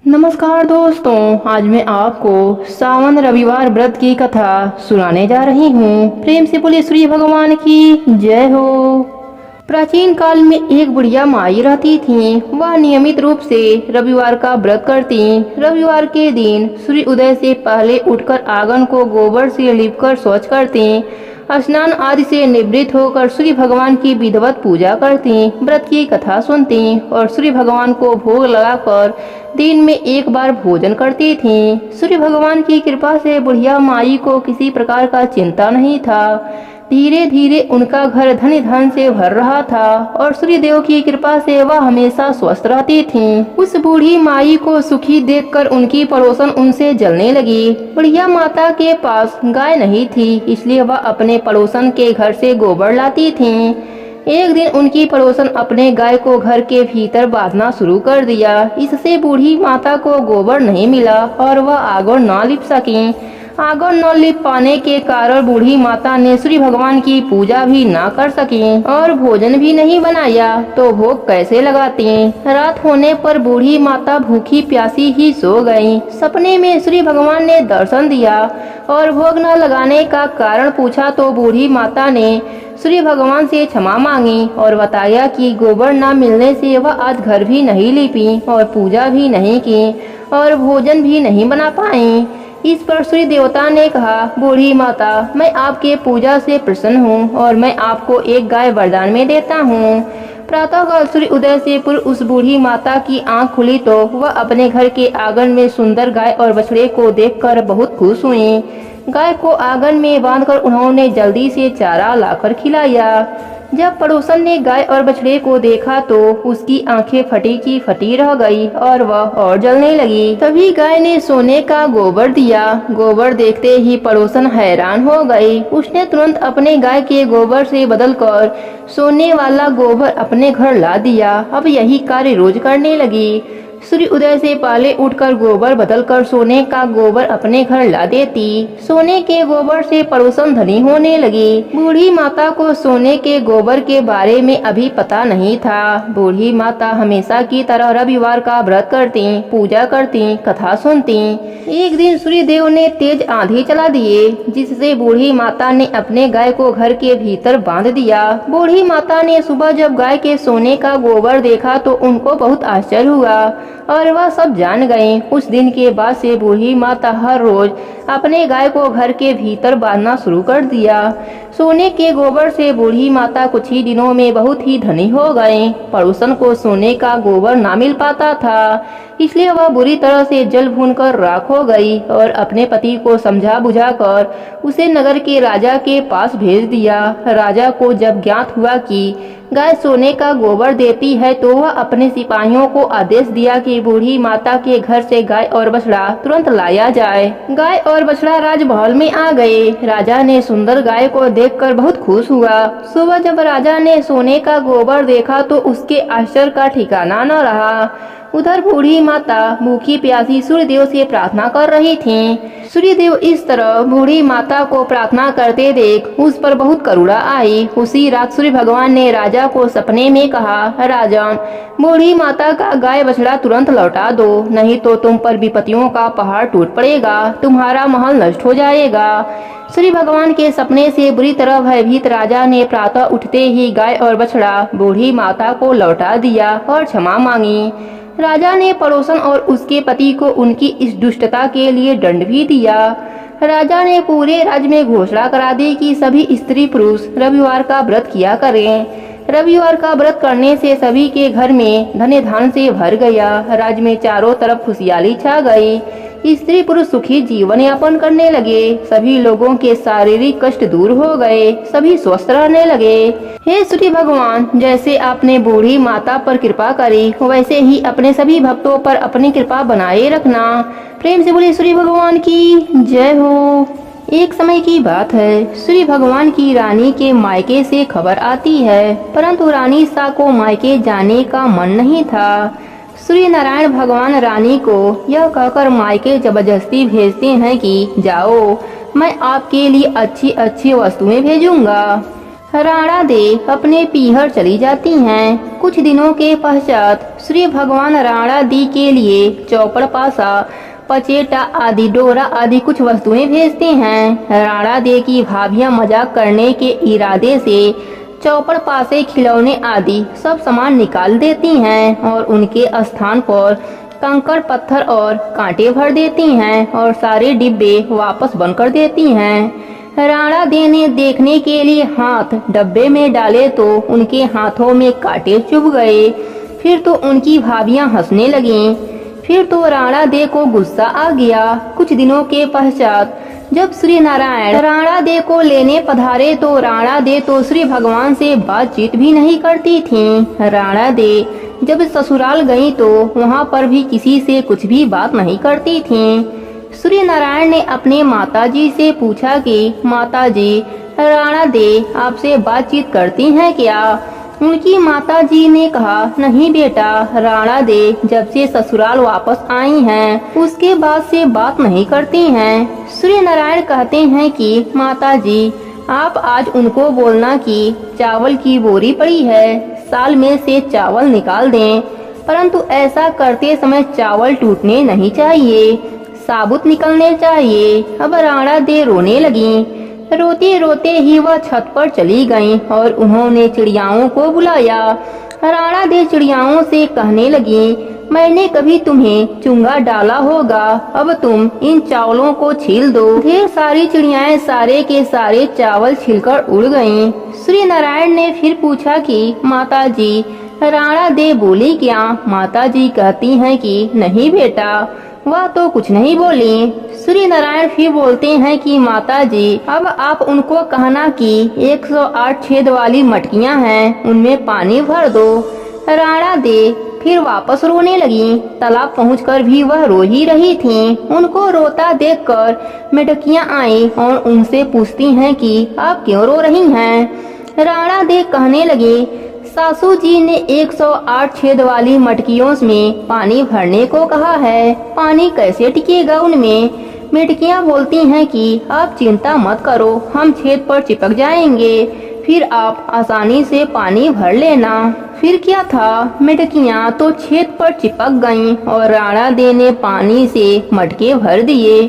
नमस्कार दोस्तों, आज मैं आपको सावन रविवार व्रत की कथा सुनाने जा रही हूँ। प्रेम से बोले सूर्य भगवान की जय हो। प्राचीन काल में एक बुढ़िया माई रहती थी। वह नियमित रूप से रविवार का व्रत करती। रविवार के दिन सूर्य उदय से पहले उठकर आंगन को गोबर से लीपकर स्वच्छ करती। स्नान आदि से निवृत्त होकर सूर्य भगवान की विधिवत पूजा करती, व्रत की कथा सुनती और सूर्य भगवान को भोग लगाकर दिन में एक बार भोजन करती थी। सूर्य भगवान की कृपा से बुढ़िया माई को किसी प्रकार का चिंता नहीं था। धीरे धीरे उनका घर धन धन से भर रहा था और सूर्य देव की कृपा से वह हमेशा स्वस्थ रहती थी। उस बूढ़ी माई को सुखी देखकर उनकी पड़ोसन उनसे जलने लगी। बुढ़िया माता के पास गाय नहीं थी, इसलिए वह अपने पड़ोसन के घर से गोबर लाती थी। एक दिन उनकी पड़ोसन अपने गाय को घर के भीतर बांधना शुरू कर दिया। इससे बूढ़ी माता को गोबर नहीं मिला और वह आंगन न लिप सकी। आंगन न लिप पाने के कारण बूढ़ी माता ने सूर्य भगवान की पूजा भी न कर सकी और भोजन भी नहीं बनाया तो भोग कैसे लगाती। रात होने पर बूढ़ी माता भूखी प्यासी ही सो गई। सपने में सूर्य भगवान ने दर्शन दिया और भोग न लगाने का कारण पूछा तो बूढ़ी माता ने सूर्य भगवान से क्षमा मांगी और बताया कि गोबर न मिलने से वह आज घर भी नहीं लीपी और पूजा भी नहीं की और भोजन भी नहीं बना पाई। इस पर सूर्य देवता ने कहा, बूढ़ी माता, मैं आपके पूजा से प्रसन्न हूँ और मैं आपको एक गाय वरदान में देता हूँ। प्रातःकाल सूर्य उदय से पूर्व उस बूढ़ी माता की आंख खुली तो वह अपने घर के आंगन में सुंदर गाय और बछड़े को देखकर बहुत खुश हुई। गाय को आंगन में बांधकर उन्होंने जल्दी से चारा लाकर खिलाया। जब पड़ोसन ने गाय और बछड़े को देखा तो उसकी आंखें फटी की फटी रह गई और वह और जलने लगी। तभी गाय ने सोने का गोबर दिया। गोबर देखते ही पड़ोसन हैरान हो गई। उसने तुरंत अपने गाय के गोबर से बदलकर सोने वाला गोबर अपने घर ला दिया। अब यही कार्य रोज करने लगी। सूर्य उदय से पहले उठकर गोबर बदलकर सोने का गोबर अपने घर ला देती। सोने के गोबर से पड़ोसन धनी होने लगी। बूढ़ी माता को सोने के गोबर के बारे में अभी पता नहीं था। बूढ़ी माता हमेशा की तरह रविवार का व्रत करती, पूजा करती, कथा सुनती। एक दिन सूर्य देव ने तेज आंधी चला दिए, जिससे बूढ़ी माता ने अपने गाय को घर के भीतर बांध दिया। बूढ़ी माता ने सुबह जब गाय के सोने का गोबर देखा तो उनको बहुत आश्चर्य हुआ और वह सब जान गई। उस दिन के बाद से बूढ़ी माता हर रोज अपने गाय को घर के भीतर बांधना शुरू कर दिया। सोने के गोबर से बूढ़ी माता कुछ ही दिनों में बहुत ही धनी हो गए। पड़ोसन को सोने का गोबर ना मिल पाता था, इसलिए वह बुरी तरह से जल भून कर राख हो गई और अपने पति को समझा बुझाकर उसे नगर के राजा के पास भेज दिया। राजा को जब ज्ञात हुआ कि गाय सोने का गोबर देती है तो वह अपने सिपाहियों को आदेश दिया कि बूढ़ी माता के घर से गाय और बछड़ा तुरंत लाया जाए। गाय और बछड़ा राजमहल में आ गए। राजा ने सुंदर गाय को देखकर बहुत खुश हुआ। सुबह जब राजा ने सोने का गोबर देखा तो उसके आश्चर्य का ठिकाना न रहा। उधर बूढ़ी माता भूखी प्यासी सूर्यदेव से प्रार्थना कर रही थी। सूर्यदेव इस तरह बूढ़ी माता को प्रार्थना करते देख उस पर बहुत करुणा आई। उसी रात सूर्य भगवान ने राजा को सपने में कहा, राजन, बूढ़ी माता का गाय बछड़ा तुरंत लौटा दो, नहीं तो तुम पर विपत्तियों का पहाड़ टूट पड़ेगा, तुम्हारा महल नष्ट हो जाएगा। सूर्य भगवान के सपने से बुरी तरह भयभीत राजा ने प्रातः उठते ही गाय और बछड़ा बूढ़ी माता को लौटा दिया और क्षमा मांगी। राजा ने पड़ोसन और उसके पति को उनकी इस दुष्टता के लिए दंड भी दिया। राजा ने पूरे राज्य में घोषणा करा दी कि सभी स्त्री पुरुष रविवार का व्रत किया करें। रविवार का व्रत करने से सभी के घर में धन धान से भर गया। राज्य में चारों तरफ खुशहाली छा गई। स्त्री पुरुष सुखी जीवन यापन करने लगे। सभी लोगों के शारीरिक कष्ट दूर हो गए। सभी स्वस्थ रहने लगे। हे सूर्य भगवान, जैसे आपने बूढ़ी माता पर कृपा करी वैसे ही अपने सभी भक्तों पर अपनी कृपा बनाए रखना। प्रेम से बोले सूर्य भगवान की जय हो। एक समय की बात है, सूर्य भगवान की रानी के मायके से खबर आती है, परंतु रानी सा को मायके जाने का मन नहीं था। सूर्य नारायण भगवान रानी को यह कहकर मायके जबरदस्ती भेजते हैं कि जाओ, मैं आपके लिए अच्छी अच्छी वस्तुएं भेजूंगा। राणा दे अपने पीहर चली जाती हैं। कुछ दिनों के पश्चात सूर्य भगवान राणा दी के लिए चौपड़ पासा, पचेटा आदि डोरा आदि कुछ वस्तुएं भेजते हैं। राणा दे की भाभियां मजाक करने के इरादे से चौपड़ पासे, खिलौने आदि सब सामान निकाल देती हैं और उनके स्थान पर कंकड़, पत्थर और कांटे भर देती हैं और सारे डिब्बे वापस बंद कर देती हैं। राणा दे ने देखने के लिए हाथ डब्बे में डाले तो उनके हाथों में कांटे चुभ गए। फिर तो उनकी भाभियां हंसने लगीं। फिर तो राणा दे को गुस्सा आ गया। कुछ दिनों के पश्चात जब श्री नारायण राणा दे को लेने पधारे तो राणा दे तो श्री भगवान से बातचीत भी नहीं करती थीं। राणा दे जब ससुराल गईं तो वहां पर भी किसी से कुछ भी बात नहीं करती थीं। सूर्य नारायण ने अपने माताजी से पूछा कि माताजी, राणा दे आपसे बातचीत करती हैं क्या? उनकी माताजी ने कहा, नहीं बेटा, राणा दे जब से ससुराल वापस आई हैं उसके बाद से बात नहीं करती हैं। सूर्य नारायण कहते हैं कि माताजी, आप आज उनको बोलना कि चावल की बोरी पड़ी है, साल में से चावल निकाल दें, परंतु ऐसा करते समय चावल टूटने नहीं चाहिए, साबुत निकलने चाहिए। अब राणा दे रोने लगी। रोते रोते ही वह छत पर चली गईं और उन्होंने चिड़ियाओं को बुलाया। राणा दे चिड़ियाओं से कहने लगी, मैंने कभी तुम्हें चुंगा डाला होगा, अब तुम इन चावलों को छील दो। ढेर सारी चिड़ियाएं सारे के सारे चावल छिलकर उड़ गईं। श्री नारायण ने फिर पूछा कि माताजी, राणा दे बोली क्या? माताजी कहती हैं कि नहीं बेटा, वह तो कुछ नहीं बोली। सूर्य नारायण फिर बोलते हैं कि माताजी, अब आप उनको कहना कि 108 छेद वाली मटकियां हैं, उनमें पानी भर दो। राणा दे फिर वापस रोने लगी। तालाब पहुंचकर भी वह रो ही रही थीं। उनको रोता देखकर मेढकियां आई और उनसे पूछती हैं कि आप क्यों रो रही हैं? राणा दे कहने लगी, सासू जी ने 108 छेद वाली मटकियों में पानी भरने को कहा है, पानी कैसे टिकेगा उनमें? मेढकियां बोलती हैं कि आप चिंता मत करो, हम छेद पर चिपक जाएंगे, फिर आप आसानी से पानी भर लेना। फिर क्या था, मेढकियां तो छेद पर चिपक गईं और राणा दे ने पानी से मटके भर दिए।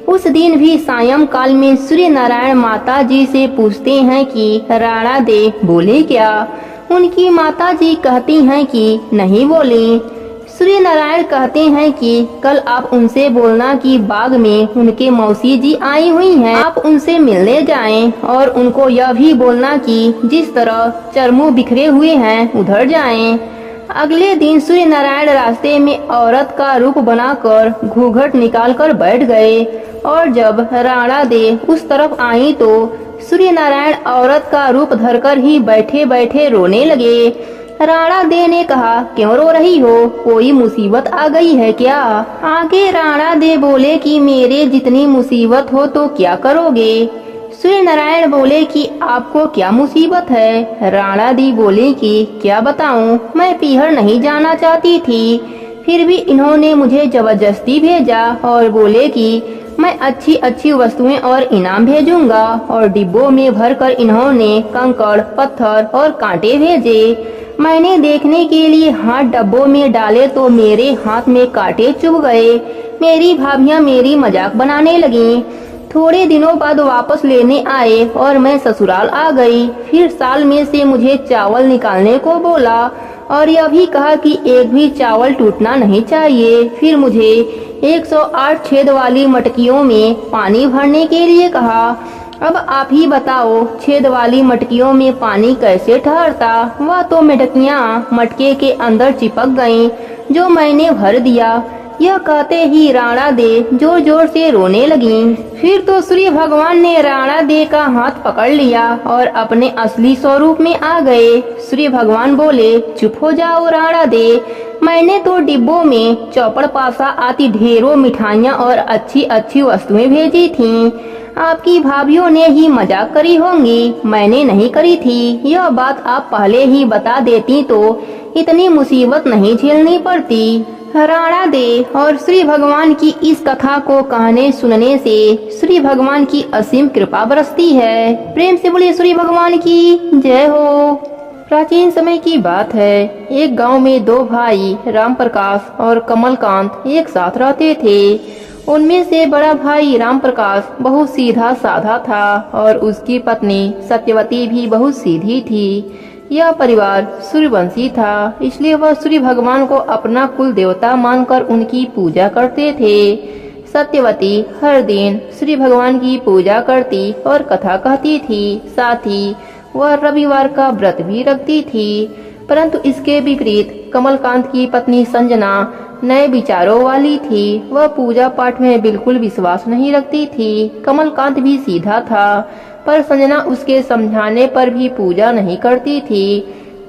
उस दिन भी सायंकाल में सूर्य नारायण माता जी से पूछते हैं कि राणा दे बोले क्या? उनकी माताजी कहती हैं कि नहीं बोली। सूर्य नारायण कहते हैं कि कल आप उनसे बोलना कि बाग में उनके मौसी जी आई हुई हैं, आप उनसे मिलने जाएं और उनको यह भी बोलना कि जिस तरह चरमू बिखरे हुए हैं उधर जाएं। अगले दिन सूर्य नारायण रास्ते में औरत का रूप बनाकर घूंघट निकालकर बैठ गए और जब राणा दे उस तरफ आई तो सूर्य नारायण औरत का रूप धरकर ही बैठे बैठे रोने लगे। राणा दे ने कहा, क्यों रो रही हो, कोई मुसीबत आ गई है क्या? आगे राणा दे बोले कि मेरे जितनी मुसीबत हो तो क्या करोगे? सूर्य नारायण बोले कि आपको क्या मुसीबत है? राणा दी बोली कि क्या बताऊं, मैं पीहर नहीं जाना चाहती थी, फिर भी इन्होंने मुझे जबरदस्ती भेजा और बोले कि मैं अच्छी अच्छी वस्तुएं और इनाम भेजूंगा और डिब्बों में भरकर इन्होंने कंकड़, पत्थर और कांटे भेजे। मैंने देखने के लिए हाथ डब्बों में डाले तो मेरे हाथ में कांटे चुभ गए। मेरी भाभियां मेरी मजाक बनाने लगीं। थोड़े दिनों बाद वापस लेने आए और मैं ससुराल आ गई। फिर साल में से मुझे चावल निकालने को बोला और यह भी कहा कि एक भी चावल टूटना नहीं चाहिए। फिर मुझे 108 छेद वाली मटकियों में पानी भरने के लिए कहा। अब आप ही बताओ, छेद वाली मटकियों में पानी कैसे ठहरता? वह तो मटकियां मटके के अंदर चिपक गईं, जो मैंने भर दिया। यह कहते ही राणा दे जोर जोर से रोने लगीं। फिर तो सूर्य भगवान ने राणा दे का हाथ पकड़ लिया और अपने असली स्वरूप में आ गए। सूर्य भगवान बोले, चुप हो जाओ राणा दे, मैंने तो डिब्बों में चौपड़ पासा आती ढेरों मिठाइयाँ और अच्छी अच्छी वस्तुएं भेजी थीं। आपकी भाभीियों ने ही मजाक करी होंगी, मैंने नहीं करी थी। यह बात आप पहले ही बता देती तो इतनी मुसीबत नहीं झेलनी पड़ती। हराना दे। और श्री भगवान की इस कथा को कहने सुनने से श्री भगवान की असीम कृपा बरसती है। प्रेम से बोलिए श्री भगवान की जय हो। प्राचीन समय की बात है, एक गांव में दो भाई राम प्रकाश और कमलकांत एक साथ रहते थे। उनमें से बड़ा भाई राम प्रकाश बहुत सीधा साधा था और उसकी पत्नी सत्यवती भी बहुत सीधी थी। यह परिवार सूर्यवंशी था, इसलिए वह सूर्य भगवान को अपना कुल देवता मानकर उनकी पूजा करते थे। सत्यवती हर दिन श्री भगवान की पूजा करती और कथा कहती थी, साथ ही वह रविवार का व्रत भी रखती थी। परंतु इसके विपरीत कमलकांत की पत्नी संजना नए विचारों वाली थी। वह पूजा पाठ में बिल्कुल विश्वास नहीं रखती थी। कमलकांत भी सीधा था, पर संजना उसके समझाने पर भी पूजा नहीं करती थी।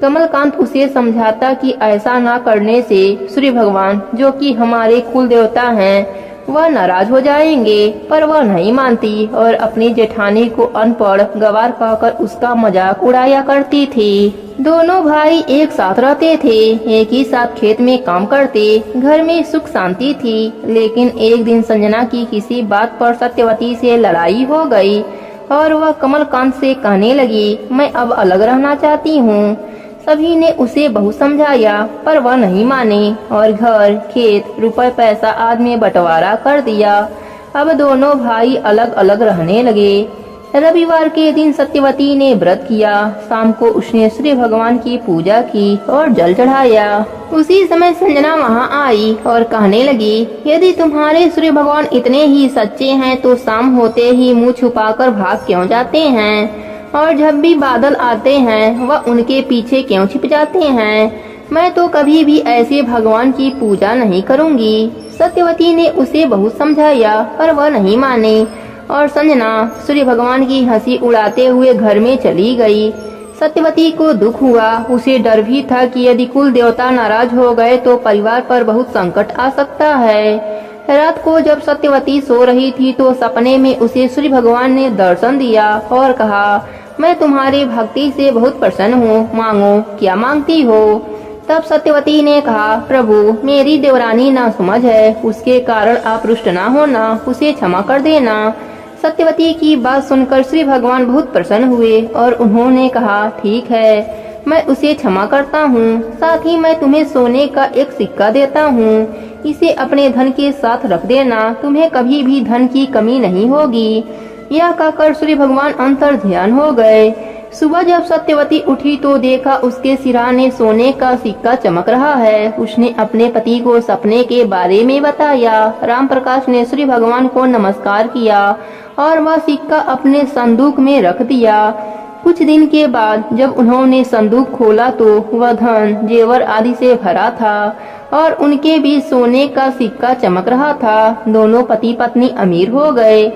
कमलकांत उसे समझाता कि ऐसा ना करने से सूर्य भगवान, जो कि हमारे कुल देवता हैं, वह नाराज हो जाएंगे, पर वह नहीं मानती और अपनी जेठानी को अनपढ़ गवार कहकर उसका मजाक उड़ाया करती थी। दोनों भाई एक साथ रहते थे, एक ही साथ खेत में काम करते, घर में सुख शांति थी। लेकिन एक दिन संजना की किसी बात पर सत्यवती से लड़ाई हो गई और वह कमलकांत से कहने लगी, मैं अब अलग रहना चाहती हूँ। सभी ने उसे बहुत समझाया, पर वह नहीं माने और घर, खेत, रुपए पैसा आदि में बंटवारा कर दिया। अब दोनों भाई अलग अलग रहने लगे। रविवार के दिन सत्यवती ने व्रत किया। शाम को उसने श्री भगवान की पूजा की और जल चढ़ाया। उसी समय संजना वहां आई और कहने लगी, यदि तुम्हारे सूर्य भगवान इतने ही सच्चे हैं तो शाम होते ही मुंह छुपाकर भाग क्यों जाते हैं, और जब भी बादल आते हैं वह उनके पीछे क्यों छिप जाते हैं। मैं तो कभी भी ऐसे भगवान की पूजा नहीं करूंगी। सत्यवती ने उसे बहुत समझाया, पर वह नहीं माने और संजना सूर्य भगवान की हंसी उड़ाते हुए घर में चली गई। सत्यवती को दुख हुआ। उसे डर भी था कि यदि कुल देवता नाराज हो गए तो परिवार पर बहुत संकट आ सकता है। रात को जब सत्यवती सो रही थी तो सपने में उसे सूर्य भगवान ने दर्शन दिया और कहा, मैं तुम्हारी भक्ति से बहुत प्रसन्न हूँ, मांगो क्या मांगती हो। तब सत्यवती ने कहा, प्रभु मेरी देवरानी ना समझ है, उसके कारण आप रुष्ट ना होना, उसे क्षमा कर देना। सत्यवती की बात सुनकर श्री भगवान बहुत प्रसन्न हुए और उन्होंने कहा, ठीक है, मैं उसे क्षमा करता हूँ। साथ ही मैं तुम्हें सोने का एक सिक्का देता हूँ, इसे अपने धन के साथ रख देना, तुम्हें कभी भी धन की कमी नहीं होगी। यह कहकर सूर्य भगवान अंतर ध्यान हो गए। सुबह जब सत्यवती उठी तो देखा उसके सिरहाने सोने का सिक्का चमक रहा है। उसने अपने पति को सपने के बारे में बताया। राम प्रकाश ने सूर्य भगवान को नमस्कार किया और वह सिक्का अपने संदूक में रख दिया। कुछ दिन के बाद जब उन्होंने संदूक खोला तो वह धन, जेवर आदि से भरा था और उनके बीच सोने का सिक्का चमक रहा था। दोनों पति पत्नी अमीर हो गए।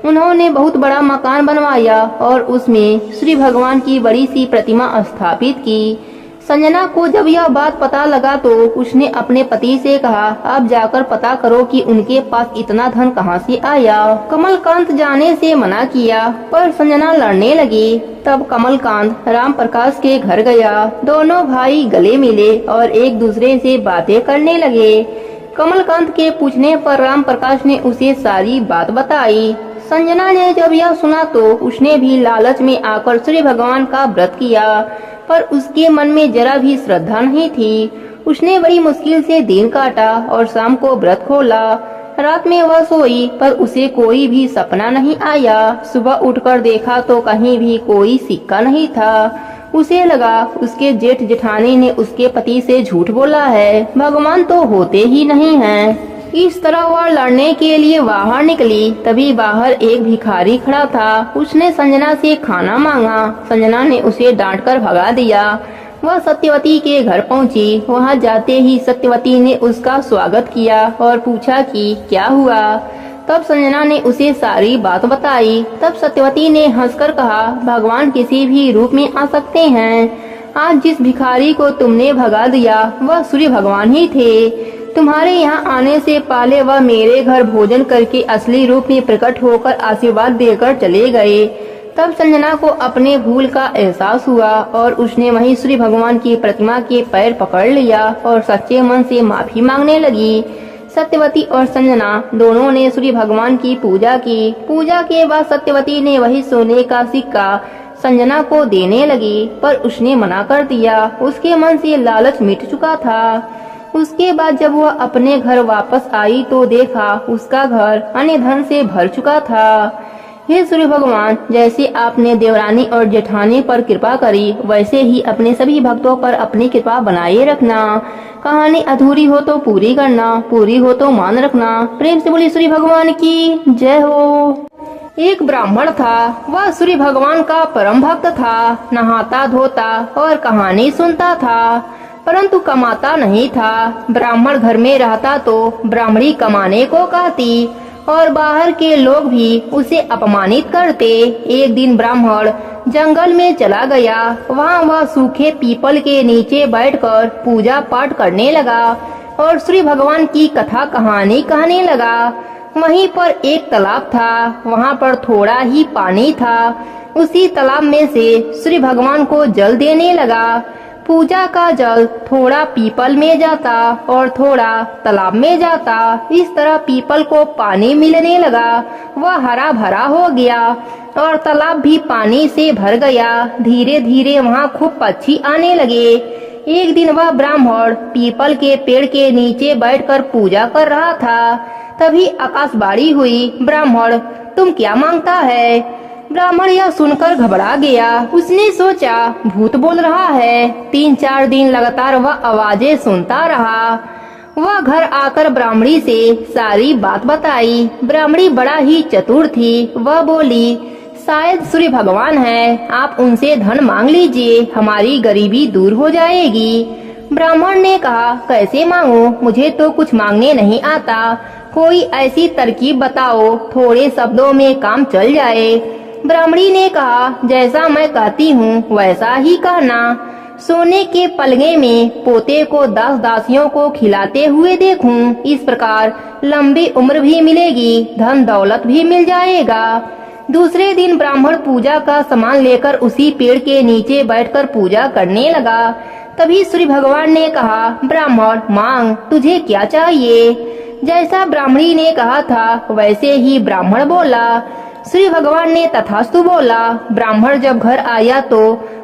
उन्होंने बहुत बड़ा मकान बनवाया और उसमें श्री भगवान की बड़ी सी प्रतिमा स्थापित की। संजना को जब यह बात पता लगा तो उसने अपने पति से कहा, आप जाकर पता करो कि उनके पास इतना धन कहां से आया। कमलकांत जाने से मना किया, पर संजना लड़ने लगी। तब कमलकांत राम प्रकाश के घर गया। दोनों भाई गले मिले और एक दूसरे से बातें करने लगे। कमलकांत के पूछने पर राम प्रकाश ने उसे सारी बात बताई। संजना ने जब यह सुना तो उसने भी लालच में आकर सूर्य भगवान का व्रत किया, पर उसके मन में जरा भी श्रद्धा नहीं थी। उसने बड़ी मुश्किल से दिन काटा और शाम को व्रत खोला। रात में वह सोई, पर उसे कोई भी सपना नहीं आया। सुबह उठकर देखा तो कहीं भी कोई सिक्का नहीं था। उसे लगा उसके जेठ जेठानी ने उसके पति से झूठ बोला है, भगवान तो होते ही नहीं हैं। इस तरह वह लड़ने के लिए बाहर निकली। तभी बाहर एक भिखारी खड़ा था। उसने संजना से खाना मांगा। संजना ने उसे डांटकर भगा दिया। वह सत्यवती के घर पहुंची। वहां जाते ही सत्यवती ने उसका स्वागत किया और पूछा कि क्या हुआ। तब संजना ने उसे सारी बात बताई। तब सत्यवती ने हंसकर कहा, भगवान किसी भी रूप में आ सकते हैं। आज जिस भिखारी को तुमने भगा दिया वह सूर्य भगवान ही थे। तुम्हारे यहाँ आने से पहले वह मेरे घर भोजन करके असली रूप में प्रकट होकर आशीर्वाद देकर चले गए। तब संजना को अपने भूल का एहसास हुआ और उसने वहीं सूर्य भगवान की प्रतिमा के पैर पकड़ लिया और सच्चे मन से माफी मांगने लगी। सत्यवती और संजना दोनों ने सूर्य भगवान की पूजा की। पूजा के बाद सत्यवती ने वही सोने का सिक्का संजना को देने लगी, पर उसने मना कर दिया। उसके मन से लालच मिट चुका था। उसके बाद जब वह अपने घर वापस आई तो देखा उसका घर अन्य धन से भर चुका था। हे सूर्य भगवान, जैसे आपने देवरानी और जेठानी पर कृपा करी, वैसे ही अपने सभी भक्तों पर अपनी कृपा बनाए रखना। कहानी अधूरी हो तो पूरी करना, पूरी हो तो मान रखना। प्रेम से बोली सूर्य भगवान की जय हो। एक ब्राह्मण था, वह सूर्य भगवान का परम भक्त था। नहाता धोता और कहानी सुनता था, परंतु कमाता नहीं था। ब्राह्मण घर में रहता तो ब्राह्मणी कमाने को कहती और बाहर के लोग भी उसे अपमानित करते। एक दिन ब्राह्मण जंगल में चला गया। वहाँ वह सूखे पीपल के नीचे बैठकर पूजा पाठ करने लगा और सूर्य भगवान की कथा कहानी कहने लगा। वहीं पर एक तालाब था, वहाँ पर थोड़ा ही पानी था। उसी तालाब में से सूर्य भगवान को जल देने लगा। पूजा का जल थोड़ा पीपल में जाता और थोड़ा तालाब में जाता। इस तरह पीपल को पानी मिलने लगा। वह हरा भरा हो गया और तालाब भी पानी से भर गया। धीरे धीरे वहाँ खूब पक्षी आने लगे। एक दिन वह ब्राह्मण पीपल के पेड़ के नीचे बैठकर पूजा कर रहा था। तभी आकाशवाणी हुई, ब्राह्मण तुम क्या मांगता है? ब्राह्मण यह सुनकर घबरा गया। उसने सोचा भूत बोल रहा है। 3-4 दिन लगातार वह आवाजें सुनता रहा। वह घर आकर ब्राह्मणी से सारी बात बताई। ब्राह्मणी बड़ा ही चतुर थी। वह बोली, शायद सूर्य भगवान है, आप उनसे धन मांग लीजिए, हमारी गरीबी दूर हो जाएगी। ब्राह्मण ने कहा, कैसे मांगू? मुझे तो कुछ मांगने नहीं आता। कोई ऐसी तरकीब बताओ, थोड़े शब्दों में काम चल जाए। ब्राह्मणी ने कहा, जैसा मैं कहती हूँ वैसा ही कहना। सोने के पलंगे में पोते को 10 दासियों को खिलाते हुए देखूं, इस प्रकार लंबी उम्र भी मिलेगी, धन दौलत भी मिल जाएगा। दूसरे दिन ब्राह्मण पूजा का सामान लेकर उसी पेड़ के नीचे बैठकर पूजा करने लगा। तभी सूर्य भगवान ने कहा, ब्राह्मण मांग, तुझे क्या चाहिए? जैसा ब्राह्मणी ने कहा था वैसे ही ब्राह्मण बोला। सूर्य भगवान ने तथास्तु बोला। ब्राह्मण जब घर आया तो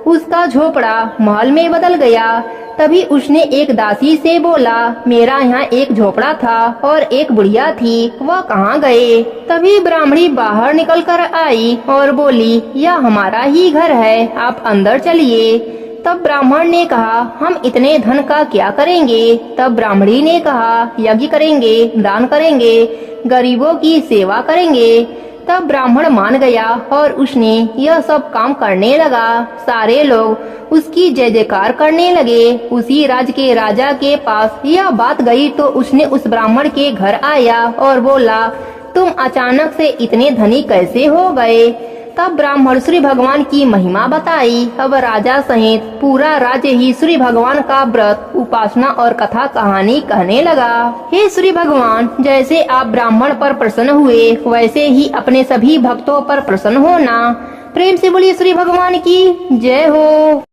उसका झोपड़ा महल में बदल गया। तभी उसने एक दासी से बोला, मेरा यहाँ एक झोपड़ा था और एक बुढ़िया थी, वह कहाँ गए? तभी ब्राह्मणी बाहर निकल कर आई और बोली, यह हमारा ही घर है, आप अंदर चलिए। तब ब्राह्मण ने कहा, हम इतने धन का क्या करेंगे? तब ब्राह्मणी ने कहा, यज्ञ करेंगे, दान करेंगे, गरीबों की सेवा करेंगे। तब ब्राह्मण मान गया और उसने यह सब काम करने लगा। सारे लोग उसकी जय जयकार करने लगे। उसी राज्य के राजा के पास यह बात गई तो उसने उस ब्राह्मण के घर आया और बोला, तुम अचानक से इतने धनी कैसे हो गए? तब ब्राह्मण सूर्य भगवान की महिमा बताई। अब राजा सहित पूरा राज्य ही सूर्य भगवान का व्रत, उपासना और कथा कहानी कहने लगा। हे सूर्य भगवान, जैसे आप ब्राह्मण पर प्रसन्न हुए वैसे ही अपने सभी भक्तों पर प्रसन्न होना। प्रेम से बोलिए सूर्य भगवान की जय हो।